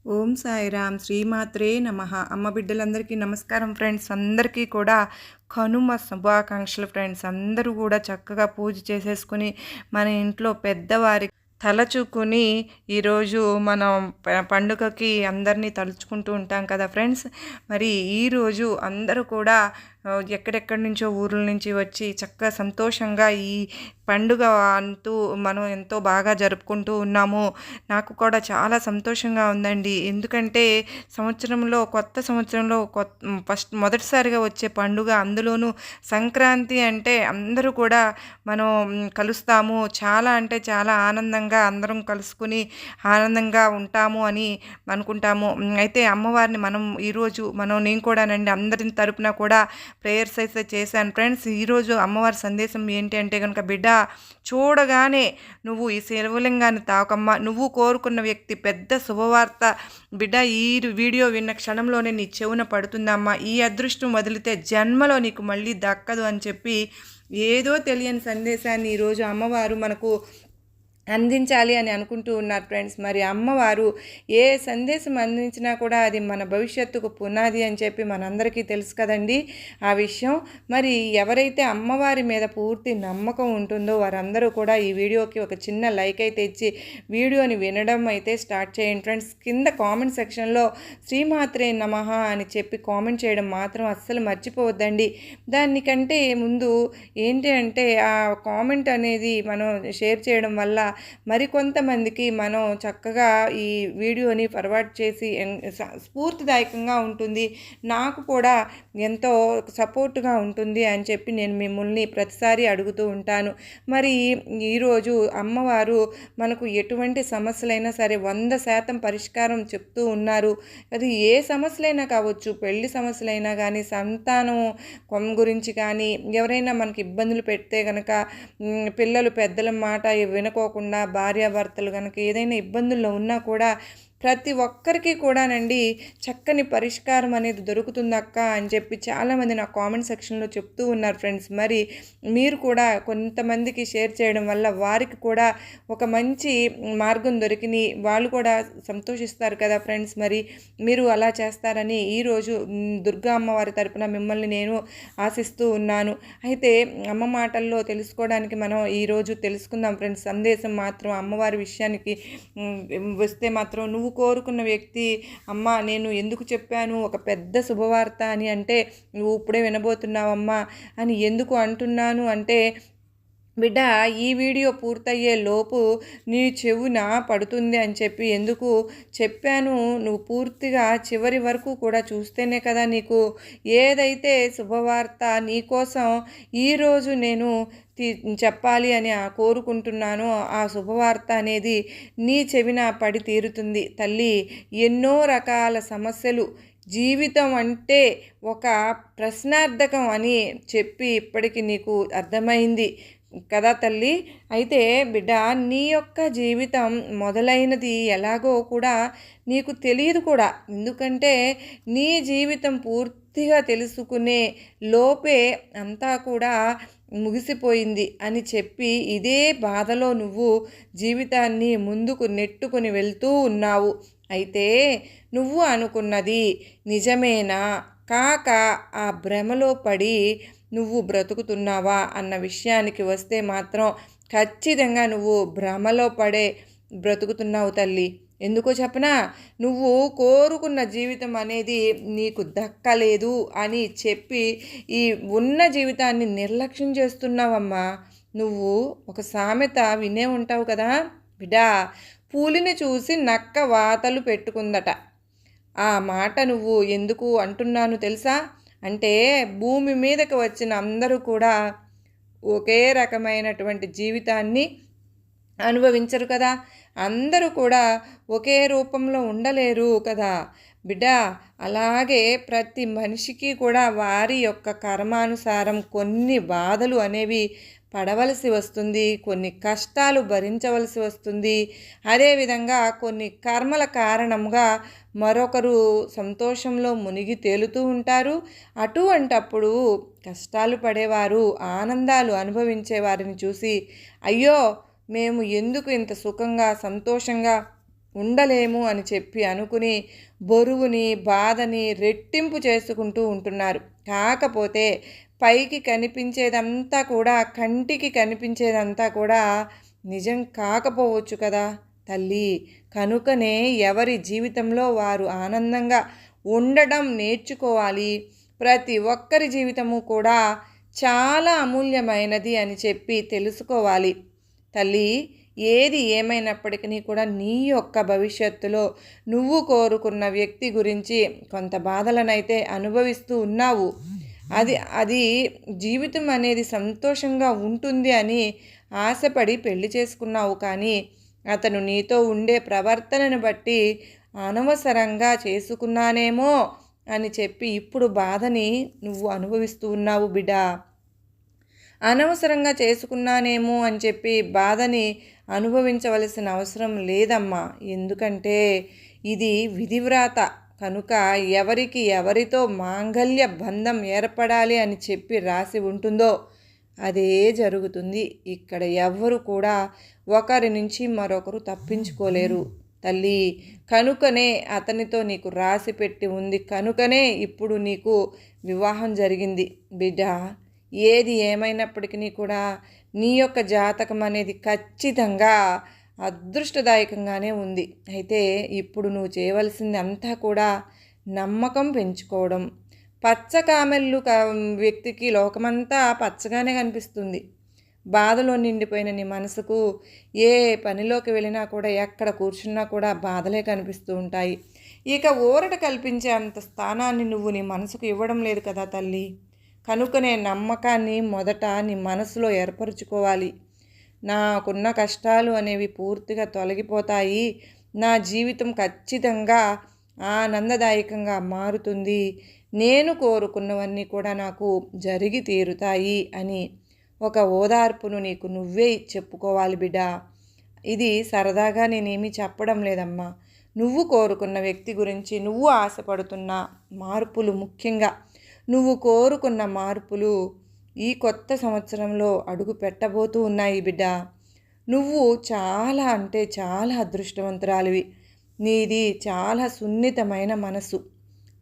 ఓం సాయిరామ్ శ్రీమాత్రే నమః. అమ్మ బిడ్డలందరికీ నమస్కారం ఫ్రెండ్స్. అందరికీ కూడా కనుమ శుభాకాంక్షలు ఫ్రెండ్స్. అందరూ కూడా చక్కగా పూజ చేసేసుకుని మన ఇంట్లో పెద్దవారి తలచుకుని ఈరోజు మనం పండుగకి అందరినీ తలుచుకుంటూ ఉంటాం కదా ఫ్రెండ్స్. మరి ఈరోజు అందరూ కూడా ఎక్కడెక్కడి నుంచో ఊర్ల నుంచి వచ్చి చక్కగా సంతోషంగా ఈ పండుగ అంటూ మనం ఎంతో బాగా జరుపుకుంటూ ఉన్నాము. నాకు కూడా చాలా సంతోషంగా ఉందండి. ఎందుకంటే కొత్త సంవత్సరంలో మొదటిసారిగా వచ్చే పండుగ, అందులోనూ సంక్రాంతి అంటే అందరూ కూడా మనం కలుస్తాము. చాలా అంటే చాలా ఆనందంగా అందరం కలుసుకుని ఆనందంగా ఉంటాము అని అనుకుంటాము. అయితే అమ్మవారిని ఈరోజు నేను కూడానండి అందరి తరపున కూడా ప్రేయర్స్ అయితే చేశాను ఫ్రెండ్స్. ఈరోజు అమ్మవారి సందేశం ఏంటి అంటే కనుక, బిడ్డ చూడగానే నువ్వు ఈ శివలింగాన్ని తాకమ్మా, నువ్వు కోరుకున్న వ్యక్తి పెద్ద శుభవార్త బిడ్డ ఈ వీడియో విన్న క్షణంలోనే నీ చెవున పడుతుందమ్మా. ఈ అదృష్టం వదిలితే జన్మలో నీకు మళ్ళీ దక్కదు అని చెప్పి ఏదో తెలియని సందేశాన్ని ఈరోజు అమ్మవారు మనకు అందించాలి అని అనుకుంటూ ఉన్నారు ఫ్రెండ్స్. మరి అమ్మవారు ఏ సందేశం అందించినా కూడా అది మన భవిష్యత్తుకు పునాది అని చెప్పి మనందరికీ తెలుసు కదండి ఆ విషయం. మరి ఎవరైతే అమ్మవారి మీద పూర్తి నమ్మకం ఉంటుందో వారందరూ కూడా ఈ వీడియోకి ఒక చిన్న లైక్ అయితే ఇచ్చి వీడియోని వినడం అయితే స్టార్ట్ చేయండి ఫ్రెండ్స్. కింద కామెంట్ సెక్షన్లో శ్రీమాత్రే నమః అని చెప్పి కామెంట్ చేయడం మాత్రం అస్సలు మర్చిపోవద్దండి. దానికంటే ముందు ఏంటి అంటే ఆ కామెంట్ అనేది మనం షేర్ చేయడం వల్ల మరికొంతమందికి మనం చక్కగా ఈ వీడియోని ఫార్వర్డ్ చేసి స్ఫూర్తిదాయకంగా ఉంటుంది, నాకు కూడా ఎంతో సపోర్ట్గా ఉంటుంది అని చెప్పి నేను మిమ్మల్ని ప్రతిసారి అడుగుతూ ఉంటాను. మరి ఈరోజు అమ్మవారు మనకు ఎటువంటి సమస్యలైనా సరే 100% పరిష్కారం చెప్తూ ఉన్నారు. అది ఏ సమస్యలైనా కావచ్చు, పెళ్లి సమస్యలైనా కానీ, సంతానం గురించి కానీ, ఎవరైనా మనకి ఇబ్బందులు పెడితే కనుక, పిల్లలు పెద్దల మాట వినుకోకుండా భార్యాభర్తలు కనుక ఏదైనా ఇబ్బందుల్లో ఉన్నా కూడా ప్రతి ఒక్కరికి కూడానండి చక్కని పరిష్కారం అనేది దొరుకుతుంది అక్క అని చెప్పి చాలామంది నా కామెంట్ సెక్షన్లో చెప్తూ ఉన్నారు ఫ్రెండ్స్. మరి మీరు కూడా కొంతమందికి షేర్ చేయడం వల్ల వారికి కూడా ఒక మంచి మార్గం దొరికిని వాళ్ళు కూడా సంతోషిస్తారు కదా ఫ్రెండ్స్. మరి మీరు అలా చేస్తారని ఈరోజు దుర్గా అమ్మవారి తరపున మిమ్మల్ని నేను ఆశిస్తూ ఉన్నాను. అయితే అమ్మ మాటల్లో తెలుసుకోవడానికి మనం ఈరోజు తెలుసుకుందాం ఫ్రెండ్స్. సందేశం మాత్రం అమ్మవారి విషయానికి వస్తే మాత్రం, నువ్వు కోరుకున్న వ్యక్తి అమ్మ నేను ఎందుకు చెప్పాను ఒక పెద్ద శుభవార్త అని అంటే, నువ్వు ఇప్పుడే వినబోతున్నావమ్మా అని ఎందుకు అంటున్నాను అంటే, బిడ్డ ఈ వీడియో పూర్తయ్యే లోపు నీ చెవున పడుతుంది అని చెప్పి ఎందుకు చెప్పాను, నువ్వు పూర్తిగా చివరి వరకు కూడా చూస్తేనే కదా నీకు ఏదైతే శుభవార్త నీకోసం ఈరోజు నేను చెప్పాలి అని కోరుకుంటున్నాను. ఆ శుభవార్త అనేది నీ చెవిన పడి తీరుతుంది తల్లి. ఎన్నో రకాల సమస్యలు, జీవితం అంటే ఒక ప్రశ్నార్థకం అని చెప్పి ఇప్పటికి నీకు అర్థమైంది కదా తల్లి. అయితే బిడ్డ నీ యొక్క జీవితం మొదలైనది ఎలాగో కూడా నీకు తెలియదు కూడా. ఎందుకంటే నీ జీవితం పూర్తిగా తెలుసుకునే లోపే అంతా కూడా ముగిసిపోయింది అని చెప్పి ఇదే బాధలో నువ్వు జీవితాన్ని ముందుకు నెట్టుకొని వెళ్తూ ఉన్నావు. అయితే నువ్వు అనుకున్నది నిజమేనా కాక ఆ భ్రమలో పడి నువ్వు బ్రతుకుతున్నావా అన్న విషయానికి వస్తే మాత్రం ఖచ్చితంగా నువ్వు భ్రమలో పడే బ్రతుకుతున్నావు తల్లి. ఎందుకో చెప్పనా, నువ్వు కోరుకున్న జీవితం అనేది నీకు దక్కలేదు అని చెప్పి ఈ ఉన్న జీవితాన్ని నిర్లక్ష్యం చేస్తున్నావమ్మా. నువ్వు ఒక సామెత వినే ఉంటావు కదా బిడ్డా, పూలిని చూసి నక్క వాతలు పెట్టుకుందట. ఆ మాట నువ్వు ఎందుకు అంటున్నాను తెలుసా అంటే, భూమి మీదకి వచ్చిన అందరూ కూడా ఒకే రకమైనటువంటి జీవితాన్ని అనుభవించరు కదా, అందరూ కూడా ఒకే రూపంలో ఉండలేరు కదా బిడ్డ. అలాగే ప్రతి మనిషికి కూడా వారి యొక్క కర్మానుసారం కొన్ని బాధలు అనేవి పడవలసి వస్తుంది, కొన్ని కష్టాలు భరించవలసి వస్తుంది. అదేవిధంగా కొన్ని కర్మల కారణంగా మరొకరు సంతోషంలో మునిగి తేలుతూ ఉంటారు. అటువంటప్పుడు కష్టాలు పడేవారు ఆనందాలు అనుభవించే వారిని చూసి, అయ్యో మేము ఎందుకు ఇంత సుఖంగా సంతోషంగా ఉండలేము అని చెప్పి అనుకుని బరువుని బాధని రెట్టింపు చేసుకుంటూ ఉంటున్నారు. కాకపోతే పైకి కనిపించేదంతా కూడా, కంటికి కనిపించేదంతా కూడా నిజం కాకపోవచ్చు కదా తల్లి. కనుకనే ఎవరి జీవితంలో వారు ఆనందంగా ఉండడం నేర్చుకోవాలి. ప్రతి ఒక్కరి జీవితము కూడా చాలా అమూల్యమైనది అని చెప్పి తెలుసుకోవాలి తల్లి. ఏది ఏమైనప్పటికీ కూడా నీ యొక్క భవిష్యత్తులో నువ్వు కోరుకున్న వ్యక్తి గురించి కొంత బాధలనైతే అనుభవిస్తూ ఉన్నావు. అది జీవితం అనేది సంతోషంగా ఉంటుంది అని ఆశపడి పెళ్లి చేసుకున్నావు. కానీ అతను నీతో ఉండే ప్రవర్తనను బట్టి అనవసరంగా చేసుకున్నానేమో అని చెప్పి ఇప్పుడు బాధని నువ్వు అనుభవిస్తూ ఉన్నావు బిడ్డ. అనవసరంగా చేసుకున్నానేమో అని చెప్పి బాధని అనుభవించవలసిన అవసరం లేదమ్మా. ఎందుకంటే ఇది విధివ్రాత కనుక ఎవరికి ఎవరితో మాంగళ్య బంధం ఏర్పడాలి అని చెప్పి రాసి ఉంటుందో అదే జరుగుతుంది. ఇక్కడ ఎవ్వరు కూడా ఒకరి నుంచి మరొకరు తప్పించుకోలేరు తల్లి. కనుకనే అతనితో నీకు రాసి పెట్టి ఉంది. కనుకనే ఇప్పుడు నీకు వివాహం జరిగింది బిడ్డ. ఏది ఏమైనప్పటికీ కూడా నీ యొక్క జాతకం అనేది ఖచ్చితంగా అదృష్టదాయకంగానే ఉంది. అయితే ఇప్పుడు నువ్వు చేయవలసింది అంతా కూడా నమ్మకం పెంచుకోవడం. పచ్చకామెళ్ళు వ్యక్తికి లోకమంతా పచ్చగానే కనిపిస్తుంది. బాధలో నిండిపోయిన నీ మనసుకు ఏ పనిలోకి వెళ్ళినా కూడా, ఎక్కడ కూర్చున్నా కూడా బాధలే కనిపిస్తూ ఉంటాయి. ఇక ఊరట కల్పించే అంత స్థానాన్ని నువ్వు నీ మనసుకు ఇవ్వడం లేదు కదా తల్లి. కనుకనే నమ్మకాన్ని మొదట నీ మనసులో ఏర్పరచుకోవాలి. నాకున్న కష్టాలు అనేవి పూర్తిగా తొలగిపోతాయి, నా జీవితం ఖచ్చితంగా ఆనందదాయకంగా మారుతుంది, నేను కోరుకున్నవన్నీ కూడా నాకు జరిగి తీరుతాయి అని ఒక ఓదార్పును నీకు నువ్వే చెప్పుకోవాలి బిడ్డ. ఇది సరదాగా నేనేమీ చెప్పడం లేదమ్మా. నువ్వు కోరుకున్న వ్యక్తి గురించి, నువ్వు ఆశపడుతున్న మార్పులు, ముఖ్యంగా నువ్వు కోరుకున్న మార్పులు ఈ కొత్త సంవత్సరంలో అడుగు పెట్టబోతూ ఉన్నాయి బిడ్డ. నువ్వు చాలా అంటే చాలా అదృష్టవంతురాలివి. నీది చాలా సున్నితమైన మనసు.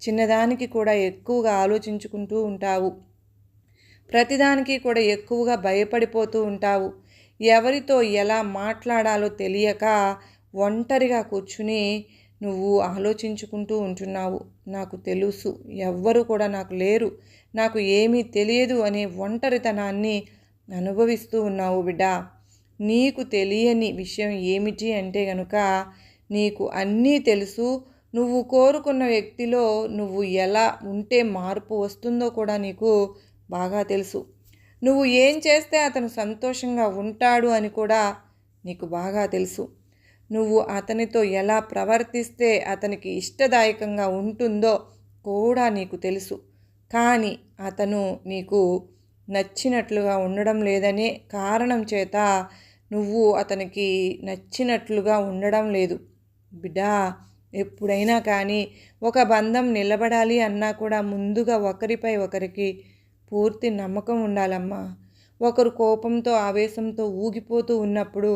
చిన్నదానికి కూడా ఎక్కువగా ఆలోచించుకుంటూ ఉంటావు. ప్రతిదానికి కూడా ఎక్కువగా భయపడిపోతూ ఉంటావు. ఎవరితో ఎలా మాట్లాడాలో తెలియక ఒంటరిగా కూర్చుని నువ్వు ఆలోచించుకుంటూ ఉంటున్నావు. నాకు తెలుసు, ఎవ్వరూ కూడా నాకు లేరు, నాకు ఏమీ తెలియదు అనే ఒంటరితనాన్ని అనుభవిస్తూ ఉన్నావు బిడ్డ. నీకు తెలియని విషయం ఏమిటి అంటే గనుక, నీకు అన్నీ తెలుసు. నువ్వు కోరుకున్న వ్యక్తిలో నువ్వు ఎలా ఉంటే మార్పు వస్తుందో కూడా నీకు బాగా తెలుసు. నువ్వు ఏం చేస్తే అతను సంతోషంగా ఉంటాడు అని కూడా నీకు బాగా తెలుసు. నువ్వు అతనితో ఎలా ప్రవర్తిస్తే అతనికి ఇష్టదాయకంగా ఉంటుందో కూడా నీకు తెలుసు. కానీ అతను నీకు నచ్చినట్లుగా ఉండడం లేదనే కారణం చేత నువ్వు అతనికి నచ్చినట్లుగా ఉండడం లేదు బిడ్డా. ఎప్పుడైనా కానీ ఒక బంధం నిలబడాలి అన్నా కూడా ముందుగా ఒకరిపై ఒకరికి పూర్తి నమ్మకం ఉండాలమ్మా. ఒకరు కోపంతో ఆవేశంతో ఊగిపోతూ ఉన్నప్పుడు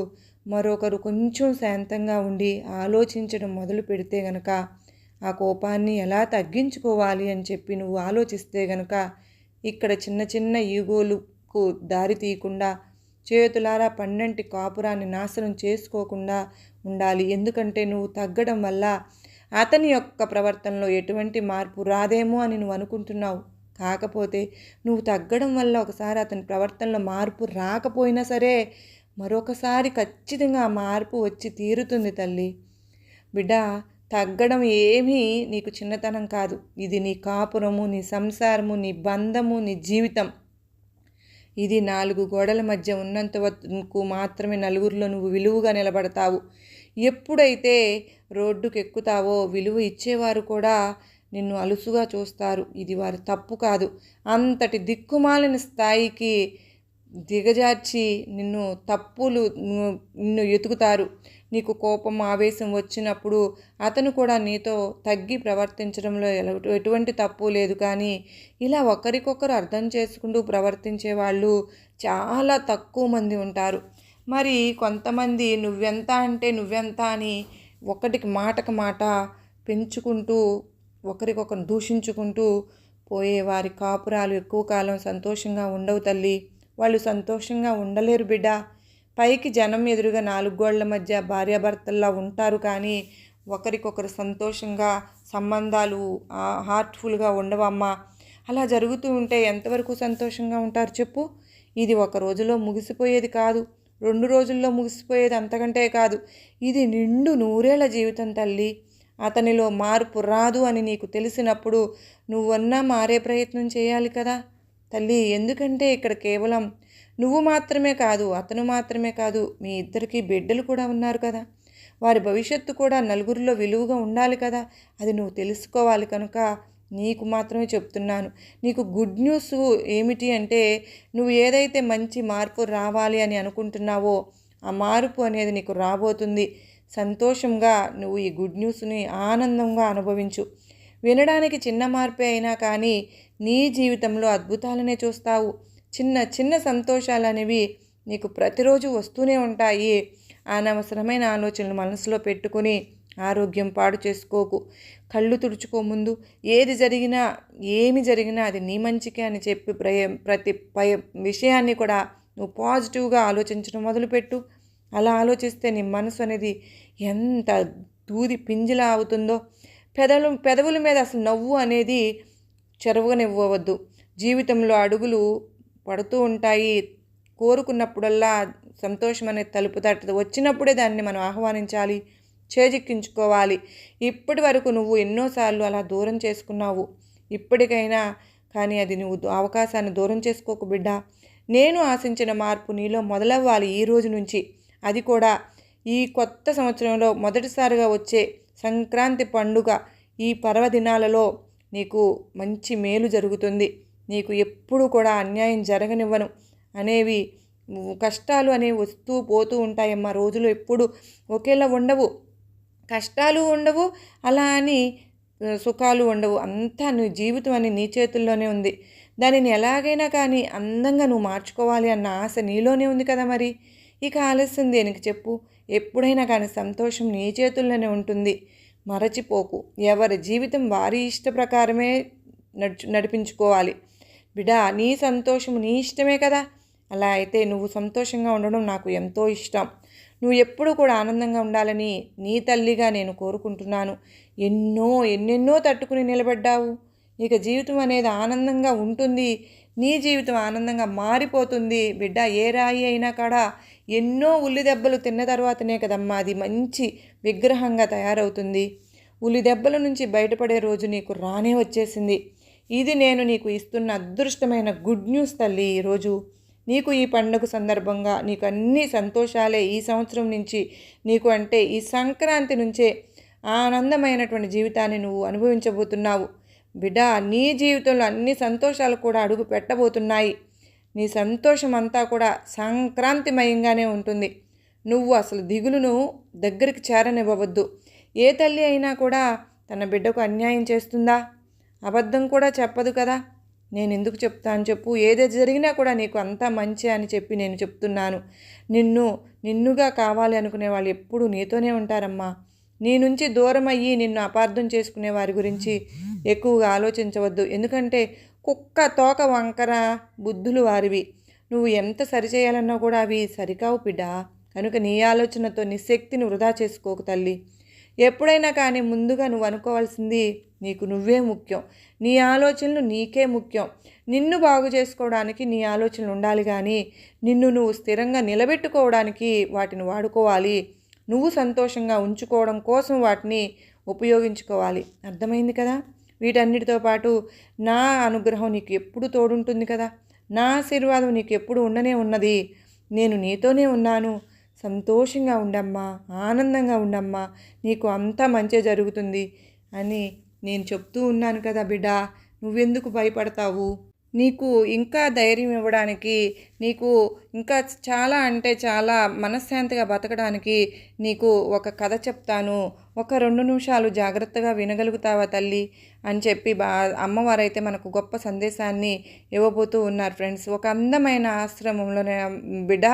మరొకరు కొంచెం శాంతంగా ఉండి ఆలోచించడం మొదలు పెడితే గనక, ఆ కోపాన్ని ఎలా తగ్గించుకోవాలి అని చెప్పి నువ్వు ఆలోచిస్తే గనక, ఇక్కడ చిన్న చిన్న ఈగోలుకు దారి తీయకుండా చేతులారా పన్నెంటి కాపురాన్ని నాశనం చేసుకోకుండా ఉండాలి. ఎందుకంటే నువ్వు తగ్గడం వల్ల అతని యొక్క ప్రవర్తనలో ఎటువంటి మార్పు రాదేమో అని నువ్వు అనుకుంటున్నావు. కాకపోతే నువ్వు తగ్గడం వల్ల ఒకసారి అతని ప్రవర్తనలో మార్పు రాకపోయినా సరే మరొకసారి ఖచ్చితంగా ఆ మార్పు వచ్చి తీరుతుంది తల్లి. బిడ్డ, తగ్గడం ఏమీ నీకు చిన్నతనం కాదు. ఇది నీ కాపురము, నీ సంసారము, నీ బంధము, నీ జీవితం. ఇది 4 గోడల మధ్య ఉన్నంత వరకు మాత్రమే నలుగురిలో నువ్వు విలువగా నిలబడతావు. ఎప్పుడైతే రోడ్డుకు ఎక్కుతావో విలువ ఇచ్చేవారు కూడా నిన్ను అలుసుగా చూస్తారు. ఇది వారి తప్పు కాదు. అంతటి దిక్కుమాలిన స్థాయికి దిగజార్చి నిన్ను ఎతుకుతారు. నీకు కోపం ఆవేశం వచ్చినప్పుడు అతను కూడా నీతో తగ్గి ప్రవర్తించడంలో ఎటువంటి తప్పు లేదు. కానీ ఇలా ఒకరికొకరు అర్థం చేసుకుంటూ ప్రవర్తించే వాళ్ళు చాలా తక్కువ మంది ఉంటారు. మరి కొంతమంది నువ్వెంత అంటే నువ్వెంత అని ఒకటికి మాటకు మాట పెంచుకుంటూ ఒకరికొకరు దూషించుకుంటూ పోయే వారి కాపురాలు ఎక్కువ కాలం సంతోషంగా ఉండవు తల్లి. వాళ్ళు సంతోషంగా ఉండలేరు బిడ్డ. పైకి జనం ఎదురుగా 4 గోళ్ల మధ్య భార్యాభర్తల్లా ఉంటారు, కానీ ఒకరికొకరు సంతోషంగా సంబంధాలు హార్ట్ఫుల్గా ఉండవమ్మా. అలా జరుగుతూ ఉంటే ఎంతవరకు సంతోషంగా ఉంటారు చెప్పు? ఇది ఒక రోజులో ముగిసిపోయేది కాదు, 2 రోజుల్లో ముగిసిపోయేది అంతకంటే కాదు. ఇది నిండు నూరేళ్ల జీవితం తల్లి. అతనిలో మార్పు రాదు అని నీకు తెలిసినప్పుడు నువ్వన్నా మారే ప్రయత్నం చేయాలి కదా తల్లి. ఎందుకంటే ఇక్కడ కేవలం నువ్వు మాత్రమే కాదు, అతను మాత్రమే కాదు, మీ ఇద్దరికీ బిడ్డలు కూడా ఉన్నారు కదా. వారి భవిష్యత్తు కూడా నలుగురిలో విలువగా ఉండాలి కదా. అది నువ్వు తెలుసుకోవాలి. కనుక నీకు మాత్రమే చెప్తున్నాను. నీకు గుడ్ న్యూస్ ఏమిటి అంటే, నువ్వు ఏదైతే మంచి మార్పు రావాలి అని అనుకుంటున్నావో ఆ మార్పు అనేది నీకు రాబోతుంది. సంతోషంగా నువ్వు ఈ గుడ్ న్యూస్ని ఆనందంగా అనుభవించు. వినడానికి చిన్న మార్పే అయినా కానీ నీ జీవితంలో అద్భుతాలనే చూస్తావు. చిన్న చిన్న సంతోషాలు అనేవి నీకు ప్రతిరోజు వస్తూనే ఉంటాయి. అనవసరమైన ఆలోచనలు మనసులో పెట్టుకొని ఆరోగ్యం పాడు చేసుకోకు. కళ్ళు తుడుచుకో ముందు. ఏది జరిగినా ఏమి జరిగినా అది నీ మంచికే అని చెప్పి ప్రతి విషయాన్ని కూడా నువ్వు పాజిటివ్గా ఆలోచించడం మొదలుపెట్టు. అలా ఆలోచిస్తే నీ మనసు అనేది ఎంత దూది పింజిలా అవుతుందో. పెదవుల మీద అసలు నవ్వు అనేది చెరవనివ్వవద్దు. జీవితంలో అడుగులు పడుతూ ఉంటాయి. కోరుకున్నప్పుడల్లా సంతోషం అనేది తలుపు తట్టదు. వచ్చినప్పుడే దాన్ని మనం ఆహ్వానించాలి, చేజిక్కించుకోవాలి. ఇప్పటి వరకు నువ్వు ఎన్నోసార్లు అలా దూరం చేసుకున్నావు. ఇప్పటికైనా కానీ అది నువ్వు అవకాశాన్ని దూరం చేసుకోకు బిడ్డ. నేను ఆశించిన మార్పు నీలో మొదలవ్వాలి ఈ రోజు నుంచి. అది కూడా ఈ కొత్త సంవత్సరంలో మొదటిసారిగా వచ్చే సంక్రాంతి పండుగ ఈ పర్వదినాలలో నీకు మంచి మేలు జరుగుతుంది. నీకు ఎప్పుడు కూడా అన్యాయం జరగనివ్వను. అనేవి కష్టాలు అనేవి వస్తూ పోతూ ఉంటాయమ్మా. రోజులు ఎప్పుడు ఒకేలా ఉండవు. కష్టాలు ఉండవు, అలా అని సుఖాలు ఉండవు. అంతా నీ జీవితం అని నీ చేతుల్లోనే ఉంది. దానిని ఎలాగైనా కానీ అందంగా నువ్వు మార్చుకోవాలి అన్న ఆశ నీలోనే ఉంది కదా. మరి ఇక ఆలస్యం దేనికి చెప్పు? ఎప్పుడైనా కానీ సంతోషం నీ చేతుల్లోనే ఉంటుంది. మరచిపోకు. ఎవరి జీవితం వారి ఇష్ట ప్రకారమే నడిపించుకోవాలి బిడ్డ. నీ సంతోషం నీ ఇష్టమే కదా. అలా అయితే నువ్వు సంతోషంగా ఉండడం నాకు ఎంతో ఇష్టం. నువ్వు ఎప్పుడూ కూడా ఆనందంగా ఉండాలని నీ తల్లిగా నేను కోరుకుంటున్నాను. ఎన్నెన్నో తట్టుకుని నిలబడ్డావు. ఇక జీవితం అనేది ఆనందంగా ఉంటుంది. నీ జీవితం ఆనందంగా మారిపోతుంది బిడ్డ. ఏ రాయి అయినా కూడా ఎన్నో ఉల్లి దెబ్బలు తిన్న తర్వాతనే కదమ్మా అది మంచి విగ్రహంగా తయారవుతుంది. ఉల్లి దెబ్బల నుంచి బయటపడే రోజు నీకు రానే వచ్చేసింది. ఇది నేను నీకు ఇస్తున్న అదృష్టమైన గుడ్ న్యూస్ తల్లి. ఈరోజు నీకు ఈ పండుగ సందర్భంగా నీకు అన్ని సంతోషాలే. ఈ సంవత్సరం నుంచి నీకు అంటే ఈ సంక్రాంతి నుంచే ఆనందమైనటువంటి జీవితాన్ని నువ్వు అనుభవించబోతున్నావు బిడ్డ. నీ జీవితంలో అన్ని సంతోషాలు కూడా అడుగు పెట్టబోతున్నాయి. నీ సంతోషం అంతా కూడా సంక్రాంతిమయంగానే ఉంటుంది. నువ్వు అసలు దిగులును దగ్గరికి చేరనివ్వవద్దు. ఏ తల్లి అయినా కూడా తన బిడ్డకు అన్యాయం చేస్తుందా? అబద్ధం కూడా చెప్పదు కదా. నేను ఎందుకు చెప్తాను చెప్పు? ఏది జరిగినా కూడా నీకు అంతా మంచి అని చెప్పి నేను చెప్తున్నాను. నిన్నుగా కావాలి అనుకునే వాళ్ళు ఎప్పుడూ నీతోనే ఉంటారమ్మా. నీ నుంచి దూరం అయ్యి నిన్ను అపార్థం చేసుకునే వారి గురించి ఎక్కువగా ఆలోచించవద్దు. ఎందుకంటే కుక్క తోక వంకర బుద్ధులు వారివి. నువ్వు ఎంత సరిచేయాలన్నా కూడా అవి సరికావు బిడ్డ. కనుక నీ ఆలోచనతో నీ శక్తిని వృధా చేసుకోకు తల్లి. ఎప్పుడైనా కానీ ముందుగా నువ్వు అనుకోవాల్సింది నీకు నువ్వే ముఖ్యం. నీ ఆలోచనలు నీకే ముఖ్యం. నిన్ను బాగు చేసుకోవడానికి నీ ఆలోచనలు ఉండాలి, కానీ నిన్ను నువ్వు స్థిరంగా నిలబెట్టుకోవడానికి వాటిని వాడుకోవాలి. నువ్వు సంతోషంగా ఉంచుకోవడం కోసం వాటిని ఉపయోగించుకోవాలి. అర్థమైంది కదా? వీటన్నిటితో పాటు నా అనుగ్రహం నీకు ఎప్పుడు తోడుంటుంది కదా. నా ఆశీర్వాదం నీకు ఎప్పుడు ఉండనే ఉన్నది. నేను నీతోనే ఉన్నాను. సంతోషంగా ఉండమ్మా, ఆనందంగా ఉండమ్మా. నీకు అంతా మంచి జరుగుతుంది అని నేను చెప్తూ ఉన్నాను కదా బిడ్డ. నువ్వెందుకు భయపడతావు? నీకు ఇంకా ధైర్యం ఇవ్వడానికి, నీకు ఇంకా చాలా అంటే చాలా మనశ్శాంతిగా బతకడానికి నీకు ఒక కథ చెప్తాను. ఒక 2 నిమిషాలు జాగ్రత్తగా వినగలుగుతావా తల్లి అని చెప్పి అమ్మవారైతే మనకు గొప్ప సందేశాన్ని ఇవ్వబోతూ ఉన్నారు ఫ్రెండ్స్. ఒక అందమైన ఆశ్రమంలోనే బిడ్డ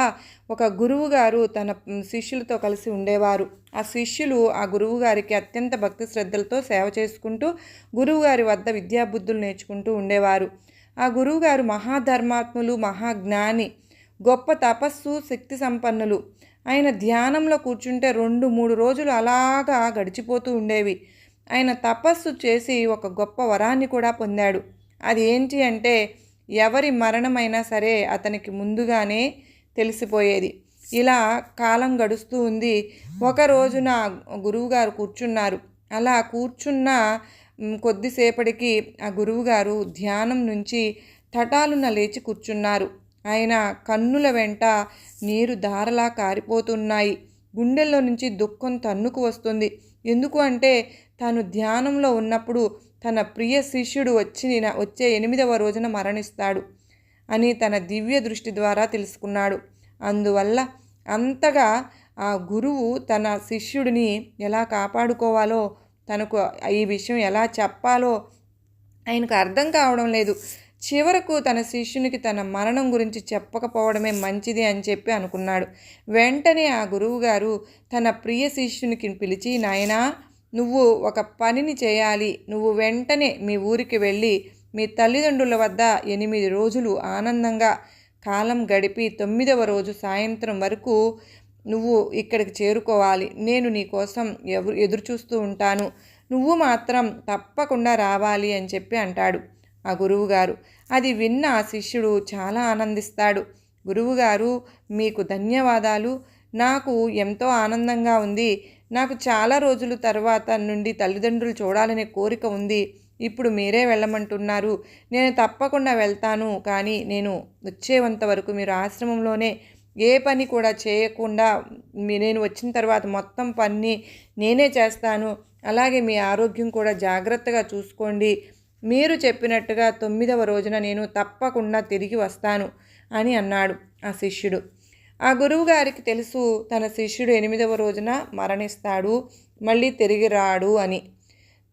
ఒక గురువు గారు తన శిష్యులతో కలిసి ఉండేవారు. ఆ శిష్యులు ఆ గురువు గారికి అత్యంత భక్తి శ్రద్ధలతో సేవ చేసుకుంటూ గురువుగారి వద్ద విద్యాబుద్ధులు నేర్చుకుంటూ ఉండేవారు. ఆ గురువుగారు మహాధర్మాత్ములు, మహాజ్ఞాని, గొప్ప తపస్సు, శక్తి సంపన్నులు. ఆయన ధ్యానంలో కూర్చుంటే 2-3 రోజులు అలాగా గడిచిపోతూ ఉండేవి. ఆయన తపస్సు చేసి ఒక గొప్ప వరాన్ని కూడా పొందాడు. అది ఏంటి అంటే ఎవరి మరణమైనా సరే అతనికి ముందుగానే తెలిసిపోయేది. ఇలా కాలం గడుస్తూ ఉంది. ఒక రోజున గురువుగారు కూర్చున్నారు. అలా కూర్చున్న కొద్దిసేపటికి ఆ గురువుగారు ధ్యానం నుంచి తటాలున లేచి కూర్చున్నారు. ఆయన కన్నుల వెంట నీరు ధారలా కారిపోతున్నాయి. గుండెల్లో నుంచి దుఃఖం తన్నుకు వస్తుంది. ఎందుకు అంటే తాను ధ్యానంలో ఉన్నప్పుడు తన ప్రియ శిష్యుడు వచ్చే 8వ రోజున మరణిస్తాడు అని తన దివ్య దృష్టి ద్వారా తెలుసుకున్నాడు. అందువల్ల అంతగా ఆ గురువు తన శిష్యుడిని ఎలా కాపాడుకోవాలో, తనకు ఈ విషయం ఎలా చెప్పాలో ఆయనకు అర్థం కావడం లేదు. చివరకు తన శిష్యునికి తన మరణం గురించి చెప్పకపోవడమే మంచిది అని చెప్పి అనుకున్నాడు. వెంటనే ఆ గురువుగారు తన ప్రియ శిష్యునికి పిలిచి, నాయనా, నువ్వు ఒక పనిని చేయాలి. నువ్వు వెంటనే మీ ఊరికి వెళ్ళి మీ తల్లిదండ్రుల వద్ద 8 రోజులు ఆనందంగా కాలం గడిపి 9వ రోజు సాయంత్రం వరకు నువ్వు ఇక్కడికి చేరుకోవాలి. నేను నీ కోసం ఎదురు చూస్తూ ఉంటాను. నువ్వు మాత్రం తప్పకుండా రావాలి అని చెప్పి అంటాడు ఆ గురువుగారు. అది విన్న ఆ శిష్యుడు చాలా ఆనందిస్తాడు. గురువుగారు, మీకు ధన్యవాదాలు. నాకు ఎంతో ఆనందంగా ఉంది. నాకు చాలా రోజుల తర్వాత నుండి తల్లిదండ్రులు చూడాలనే కోరిక ఉంది. ఇప్పుడు మీరే వెళ్ళమంటున్నారు. నేను తప్పకుండా వెళ్తాను. కానీ నేను వచ్చేంత వరకు మీరు ఆశ్రమంలోనే ఏ పని కూడా చేయకుండా నేను వచ్చిన తర్వాత మొత్తం పని నేనే చేస్తాను. అలాగే మీ ఆరోగ్యం కూడా జాగ్రత్తగా చూసుకోండి. మీరు చెప్పినట్టుగా 9వ రోజున నేను తప్పకుండా తిరిగి వస్తాను అని అన్నాడు ఆ శిష్యుడు. ఆ గురువుగారికి తెలుసు తన శిష్యుడు 8వ రోజున మరణిస్తాడు, మళ్ళీ తిరిగి రాడు అని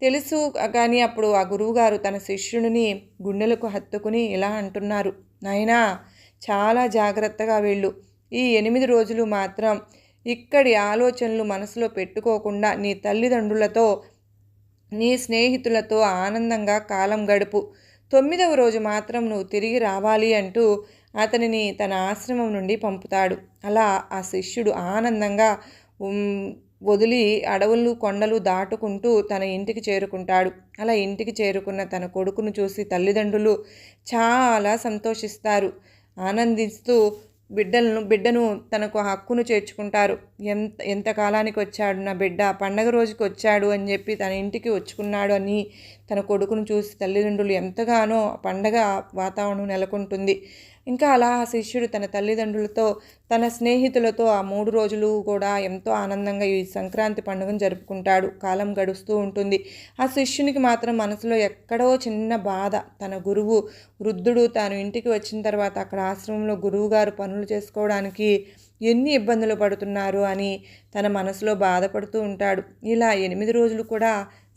తెలుసు. కానీ అప్పుడు ఆ గురువుగారు తన శిష్యుడిని గుండెలకు హత్తుకుని ఇలా అంటున్నారు, నాయనా, చాలా జాగ్రత్తగా వెళ్ళు. ఈ 8 రోజులు మాత్రం ఇక్కడి ఆలోచనలు మనసులో పెట్టుకోకుండా నీ తల్లిదండ్రులతో, నీ స్నేహితులతో ఆనందంగా కాలం గడుపు. 9వ రోజు మాత్రం నువ్వు తిరిగి రావాలి అంటూ అతనిని తన ఆశ్రమం నుండి పంపుతాడు. అలా ఆ శిష్యుడు ఆనందంగా వదిలి అడవులు, కొండలు దాటుకుంటూ తన ఇంటికి చేరుకుంటాడు. అలా ఇంటికి చేరుకున్న తన కొడుకును చూసి తల్లిదండ్రులు చాలా సంతోషిస్తారు. ఆనందిస్తూ బిడ్డను తనకు హక్కును చేర్చుకుంటారు. ఎంతకాలానికి వచ్చాడు నా బిడ్డ, పండగ రోజుకి వచ్చాడు అని చెప్పి తన ఇంటికి వచ్చుకున్నాడు అని తన కొడుకును చూసి తల్లిదండ్రులు ఎంతగానో పండగ వాతావరణం నెలకొంటుంది. ఇంకా అలా ఆ శిష్యుడు తన తల్లిదండ్రులతో, తన స్నేహితులతో ఆ 3 రోజులు కూడా ఎంతో ఆనందంగా ఈ సంక్రాంతి పండుగను జరుపుకుంటాడు. కాలం గడుస్తూ ఉంటుంది. ఆ శిష్యునికి మాత్రం మనసులో ఎక్కడో చిన్న బాధ. తన గురువు వృద్ధుడు తాను ఇంటికి వచ్చిన తర్వాత అక్కడ ఆశ్రమంలో గురువుగారు పనులు చేసుకోవడానికి ఎన్ని ఇబ్బందులు పడుతున్నారు అని తన మనసులో బాధపడుతూ ఉంటాడు. ఇలా 8 రోజులు కూడా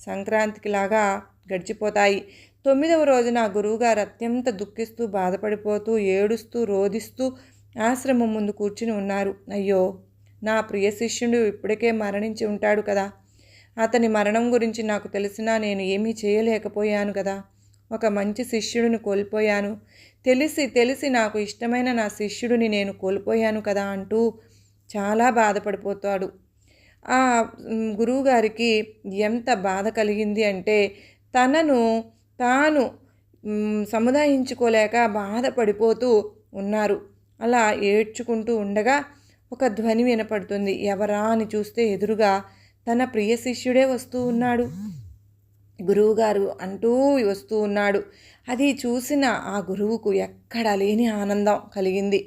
సంక్రాంతికి లాగా గడిచిపోతాయి. 9వ రోజున ఆ గురువుగారు అత్యంత దుఃఖిస్తూ, బాధపడిపోతూ, ఏడుస్తూ, రోదిస్తూ ఆశ్రమం ముందు కూర్చుని ఉన్నారు. అయ్యో, నా ప్రియ శిష్యుడు ఇప్పటికే మరణించి ఉంటాడు కదా. అతని మరణం గురించి నాకు తెలిసినా నేను ఏమీ చేయలేకపోయాను కదా. ఒక మంచి శిష్యుడిని కోల్పోయాను. తెలిసి నాకు ఇష్టమైన నా శిష్యుడిని నేను కోల్పోయాను కదా అంటూ చాలా బాధపడిపోతాడు. ఆ గురువుగారికి ఎంత బాధ కలిగింది అంటే తనను తాను సముదాయించుకోలేక బాధపడిపోతూ ఉన్నారు. అలా ఏడ్చుకుంటూ ఉండగా ఒక ధ్వని వినపడుతుంది. ఎవరా అని చూస్తే ఎదురుగా తన ప్రియ శిష్యుడే వస్తూ ఉన్నాడు. గురువుగారు అంటూ వస్తూ ఉన్నాడు. అది చూసిన ఆ గురువుకు ఎక్కడా లేని ఆనందం కలిగింది.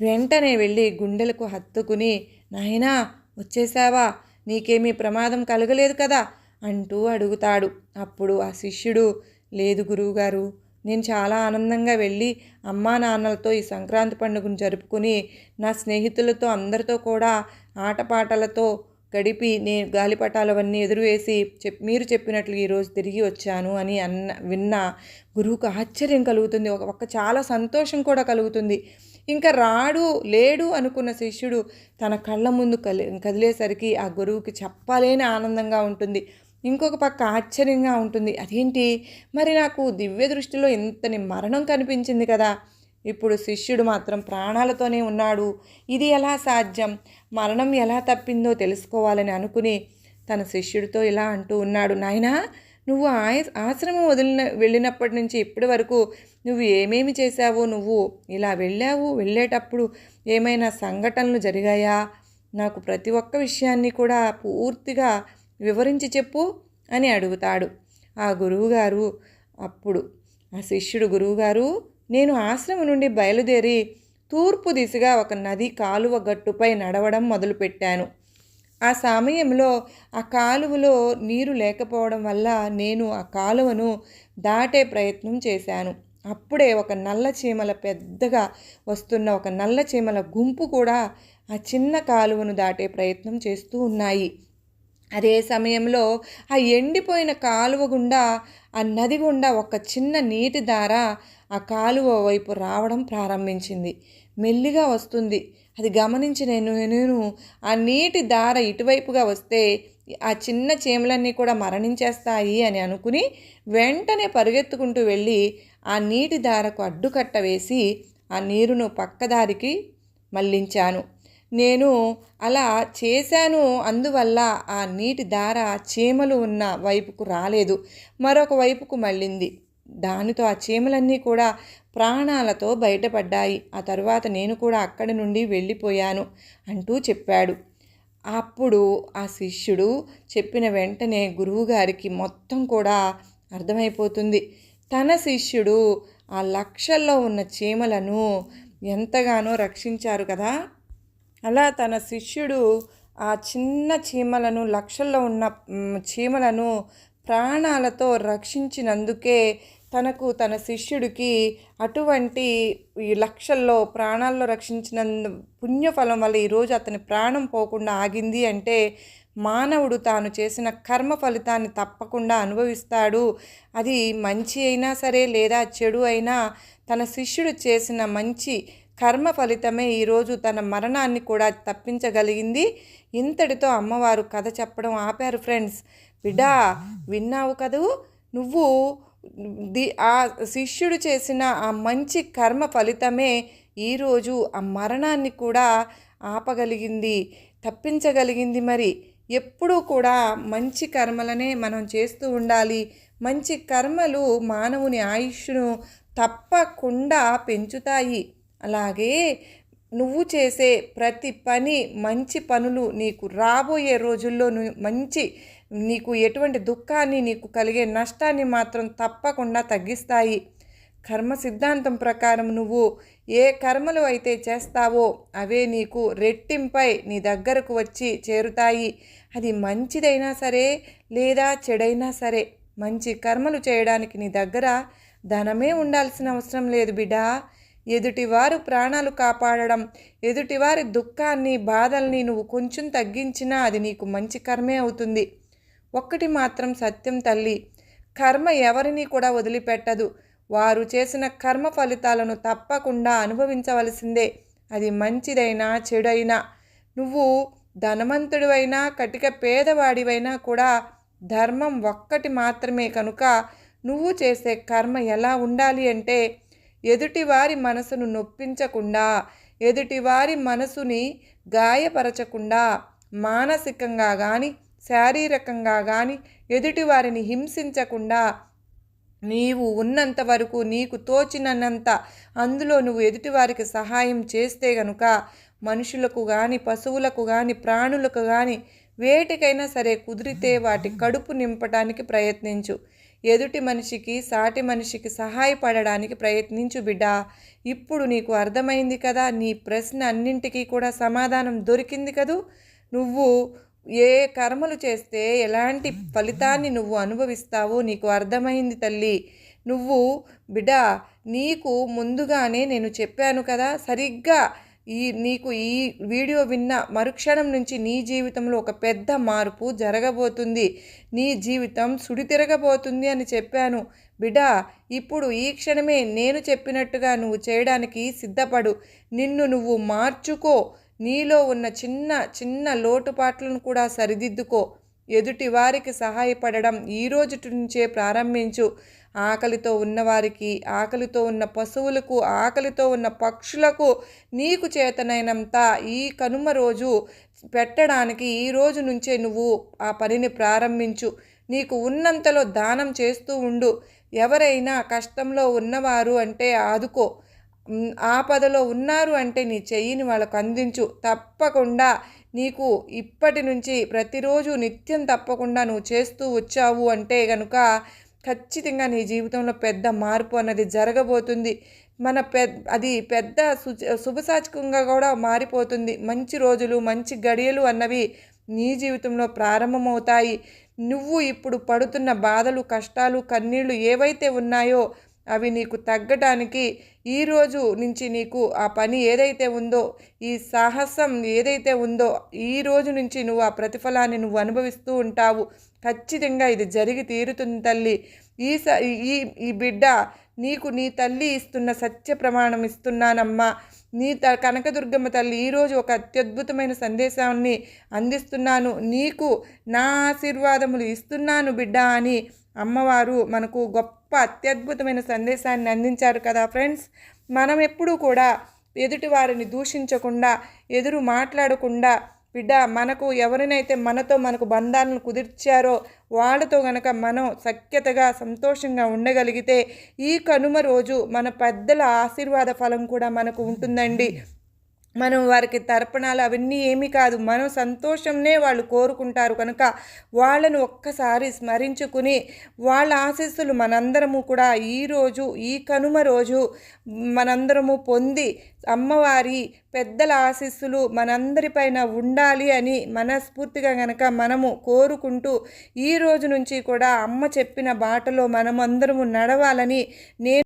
వెంటనే వెళ్ళి గుండెలకు హత్తుకుని, నాయనా, వచ్చేసావా? నీకేమీ ప్రమాదం కలగలేదు కదా అంటూ అడుగుతాడు. అప్పుడు ఆ శిష్యుడు, లేదు గురువుగారు, నేను చాలా ఆనందంగా వెళ్ళి అమ్మా నాన్నలతో ఈ సంక్రాంతి పండుగను జరుపుకుని నా స్నేహితులతో అందరితో కూడా ఆటపాటలతో గడిపి నేను గాలిపటాలవన్నీ ఎదురువేసి మీరు చెప్పినట్లు ఈరోజు తిరిగి వచ్చాను అని విన్న గురువుకు ఆశ్చర్యం కలుగుతుంది, ఒక చాలా సంతోషం కూడా కలుగుతుంది. ఇంకా లేడు అనుకున్న శిష్యుడు తన కళ్ళ ముందు కదిలేసరికి ఆ గురువుకి చెప్పలేని ఆనందంగా ఉంటుంది. ఇంకొక పక్క ఆశ్చర్యంగా ఉంటుంది. అదేంటి మరి నాకు దివ్య దృష్టిలో ఇంతని మరణం కనిపించింది కదా, ఇప్పుడు శిష్యుడు మాత్రం ప్రాణాలతోనే ఉన్నాడు, ఇది ఎలా సాధ్యం, మరణం ఎలా తప్పిందో తెలుసుకోవాలని అనుకుని తన శిష్యుడితో ఇలా అంటూ ఉన్నాడు, నాయనా నువ్వు ఆశ్రమం వెళ్ళినప్పటి నుంచి ఇప్పటి వరకు నువ్వు ఏమేమి చేశావో, నువ్వు ఇలా వెళ్ళేటప్పుడు ఏమైనా సంఘటనలు జరిగాయా, నాకు ప్రతి ఒక్క విషయాన్ని కూడా పూర్తిగా వివరించి చెప్పు అని అడుగుతాడు ఆ గురువుగారు. అప్పుడు ఆ శిష్యుడు, గురువుగారు నేను ఆశ్రమం నుండి బయలుదేరి తూర్పు దిశగా ఒక నది కాలువ గట్టుపై నడవడం మొదలుపెట్టాను. ఆ సమయంలో ఆ కాలువలో నీరు లేకపోవడం వల్ల నేను ఆ కాలువను దాటే ప్రయత్నం చేశాను. అప్పుడే ఒక నల్ల చీమల పెద్దగా వస్తున్న ఒక నల్ల చీమల గుంపు కూడా ఆ చిన్న కాలువను దాటే ప్రయత్నం చేస్తూ ఉన్నాయి. అదే సమయంలో ఆ ఎండిపోయిన కాలువ గుండా, ఆ నది గుండా ఒక చిన్న నీటి ధార ఆ కాలువ వైపు రావడం ప్రారంభించింది. మెల్లిగా వస్తుంది. అది గమనించి నేను ఆ నీటి ధార ఇటువైపుగా వస్తే ఆ చిన్న చీమలన్నీ కూడా మరణించేస్తాయి అని అనుకుని వెంటనే పరుగెత్తుకుంటూ వెళ్ళి ఆ నీటి ధారకు అడ్డుకట్ట వేసి ఆ నీరును పక్కదారికి మళ్లించాను. నేను అలా చేశాను, అందువల్ల ఆ నీటి ధార చీమలు ఉన్న వైపుకు రాలేదు, మరొక వైపుకు మళ్ళింది. దానితో ఆ చీమలన్నీ కూడా ప్రాణాలతో బయటపడ్డాయి. ఆ తర్వాత నేను కూడా అక్కడి నుండి వెళ్ళిపోయాను అంటూ చెప్పాడు. అప్పుడు ఆ శిష్యుడు చెప్పిన వెంటనే గురువుగారికి మొత్తం కూడా అర్థమైపోతుంది. తన శిష్యుడు ఆ లక్షల్లో ఉన్న చీమలను ఎంతగానో రక్షించారు కదా. అలా తన శిష్యుడు ఆ చిన్న చీమలను, లక్షల్లో ఉన్న చీమలను ప్రాణాలతో రక్షించినందుకే తన శిష్యుడికి అటువంటి ఈ లక్షల్లో ప్రాణాల్లో రక్షించిన పుణ్యఫలం వల్ల ఈరోజు అతని ప్రాణం పోకుండా ఆగింది. అంటే మానవుడు తాను చేసిన కర్మ ఫలితాన్ని తప్పకుండా అనుభవిస్తాడు. అది మంచి అయినా సరే లేదా చెడు అయినా తన శిష్యుడు చేసిన మంచి కర్మ ఫలితమే ఈరోజు తన మరణాన్ని కూడా తప్పించగలిగింది. ఇంతటితో అమ్మవారు కథ చెప్పడం ఆపారు. ఫ్రెండ్స్, బిడ్డా విన్నావు కదూ, నువ్వు ఆ శిష్యుడు చేసిన ఆ మంచి కర్మ ఫలితమే ఈరోజు ఆ మరణాన్ని కూడా ఆపగలిగింది, తప్పించగలిగింది. మరి ఎప్పుడూ కూడా మంచి కర్మలనే మనం చేస్తూ ఉండాలి. మంచి కర్మలు మానవుని ఆయుష్ను తప్పకుండా పెంచుతాయి. అలాగే నువ్వు చేసే ప్రతి పని, మంచి పనులు నీకు రాబోయే రోజుల్లో నీకు ఎటువంటి దుఃఖాన్ని, నీకు కలిగే నష్టాన్ని మాత్రం తప్పకుండా తగ్గిస్తాయి. కర్మ సిద్ధాంతం ప్రకారం నువ్వు ఏ కర్మలు అయితే చేస్తావో అవే నీకు రెట్టింపై నీ దగ్గరకు వచ్చి చేరుతాయి. అది మంచిదైనా సరే లేదా చెడైనా సరే, మంచి కర్మలు చేయడానికి నీ దగ్గర ధనమే ఉండాల్సిన అవసరం లేదు బిడ్డా. ఎదుటివారు ప్రాణాలు కాపాడడం, ఎదుటివారి దుఃఖాన్ని, బాధల్ని నువ్వు కొంచెం తగ్గించినా అది నీకు మంచి కర్మే అవుతుంది. ఒక్కటి మాత్రం సత్యం తల్లి, కర్మ ఎవరిని కూడా వదిలిపెట్టదు. వారు చేసిన కర్మ ఫలితాలను తప్పకుండా అనుభవించవలసిందే. అది మంచిదైనా చెడైనా, నువ్వు ధనవంతుడివైనా కటిక పేదవాడివైనా కూడా ధర్మం ఒక్కటి మాత్రమే. కనుక నువ్వు చేసే కర్మ ఎలా ఉండాలి అంటే, ఎదుటివారి మనసును నొప్పించకుండా, ఎదుటివారి మనసుని గాయపరచకుండా, మానసికంగా కానీ శారీరకంగా కానీ ఎదుటివారిని హింసించకుండా, నీవు ఉన్నంత వరకు నీకు తోచినంత అందులో నువ్వు ఎదుటివారికి సహాయం చేస్తే గనుక మనుషులకు కానీ, పశువులకు కానీ, ప్రాణులకు కానీ వేటికైనా సరే కుదిరితే వాటి కడుపు నింపడానికి ప్రయత్నించు. ఎదుటి మనిషికి, సాటి మనిషికి సహాయపడడానికి ప్రయత్నించు బిడ్డా. ఇప్పుడు నీకు అర్థమైంది కదా, నీ ప్రశ్న అన్నింటికీ కూడా సమాధానం దొరికింది కదూ. నువ్వు ఏ కర్మలు చేస్తే ఎలాంటి ఫలితాన్ని నువ్వు అనుభవిస్తావో నీకు అర్థమైంది తల్లి. నువ్వు బిడ్డా, నీకు ముందుగానే నేను చెప్పాను కదా, సరిగ్గా నీకు ఈ వీడియో విన్న మరుక్షణం నుంచి నీ జీవితంలో ఒక పెద్ద మార్పు జరగబోతుంది. నీ జీవితం సుడితిరగబోతుంది అని చెప్పాను. బిడ్డా, ఇప్పుడు ఈ క్షణమే నేను చెప్పినట్టుగా నువ్వు చేయడానికి సిద్ధపడు. నిన్ను నువ్వు మార్చుకో. నీలో ఉన్న చిన్న చిన్న లోటుపాట్లను కూడా సరిదిద్దుకో. ఎదుటి వారికి సహాయపడడం ఈ రోజు నుంచే ప్రారంభించు. ఆకలితో ఉన్నవారికి, ఆకలితో ఉన్న పశువులకు, ఆకలితో ఉన్న పక్షులకు నీకు చేతనైనంత ఈ కనుమ రోజు పెట్టడానికి ఈ రోజు నుంచే నువ్వు ఆ పనిని ప్రారంభించు. నీకు ఉన్నంతలో దానం చేస్తూ ఉండు. ఎవరైనా కష్టంలో ఉన్నవారు అంటే ఆదుకో. ఆపదలో ఉన్నారు అంటే నీ చెయ్యిని వాళ్ళకు అందించు. తప్పకుండా నీకు ఇప్పటి నుంచి ప్రతిరోజు నిత్యం తప్పకుండా నువ్వు చేస్తూ వచ్చావు అంటే కనుక ఖచ్చితంగా నీ జీవితంలో పెద్ద మార్పు అన్నది జరగబోతుంది. అది పెద్ద శుభసూచకంగా కూడా మారిపోతుంది. మంచి రోజులు, మంచి గడియలు అన్నవి నీ జీవితంలో ప్రారంభమవుతాయి. నువ్వు ఇప్పుడు పడుతున్న బాధలు, కష్టాలు, కన్నీళ్లు ఏవైతే ఉన్నాయో అవి నీకు తగ్గడానికి ఈ రోజు నుంచి నీకు ఆ పని ఏదైతే ఉందో, ఈ సాహసం ఏదైతే ఉందో, ఈ రోజు నుంచి నువ్వు ఆ ప్రతిఫలాన్ని నువ్వు అనుభవిస్తూ ఉంటావు. ఖచ్చితంగా ఇది జరిగి తీరుతుంది తల్లి. ఈ బిడ్డ నీకు నీ తల్లి ఇస్తున్న సత్య ప్రమాణం ఇస్తున్నానమ్మా. కనకదుర్గమ్మ తల్లి ఈరోజు ఒక అత్యద్భుతమైన సందేశాన్ని అందిస్తున్నాను. నీకు నా ఆశీర్వాదములు ఇస్తున్నాను బిడ్డ అని అమ్మవారు మనకు గొప్ప అత్యద్భుతమైన సందేశాన్ని అందించారు కదా ఫ్రెండ్స్. మనం ఎప్పుడూ కూడా ఎదుటి వారిని దూషించకుండా, ఎదురు మాట్లాడకుండా, బిడ్డ మనకు ఎవరినైతే మనకు బంధాలను కుదిర్చారో వాళ్ళతో గనక మనం సఖ్యతగా సంతోషంగా ఉండగలిగితే ఈ కనుమ రోజు మన పెద్దల ఆశీర్వాద ఫలం కూడా మనకు ఉంటుందండి. మనం వారికి తర్పణాలు అవన్నీ ఏమీ కాదు, మనం సంతోషంనే వాళ్ళు కోరుకుంటారు. కనుక వాళ్ళను ఒక్కసారి స్మరించుకుని వాళ్ళ ఆశీస్సులు మనందరము కూడా ఈరోజు ఈ కనుమ రోజు మనందరము పొంది అమ్మవారి పెద్దల ఆశీస్సులు మనందరిపైన ఉండాలి అని మనస్ఫూర్తిగా గనక మనము కోరుకుంటూ ఈ రోజు నుంచి కూడా అమ్మ చెప్పిన బాటలో మనమందరము నడవాలని నేను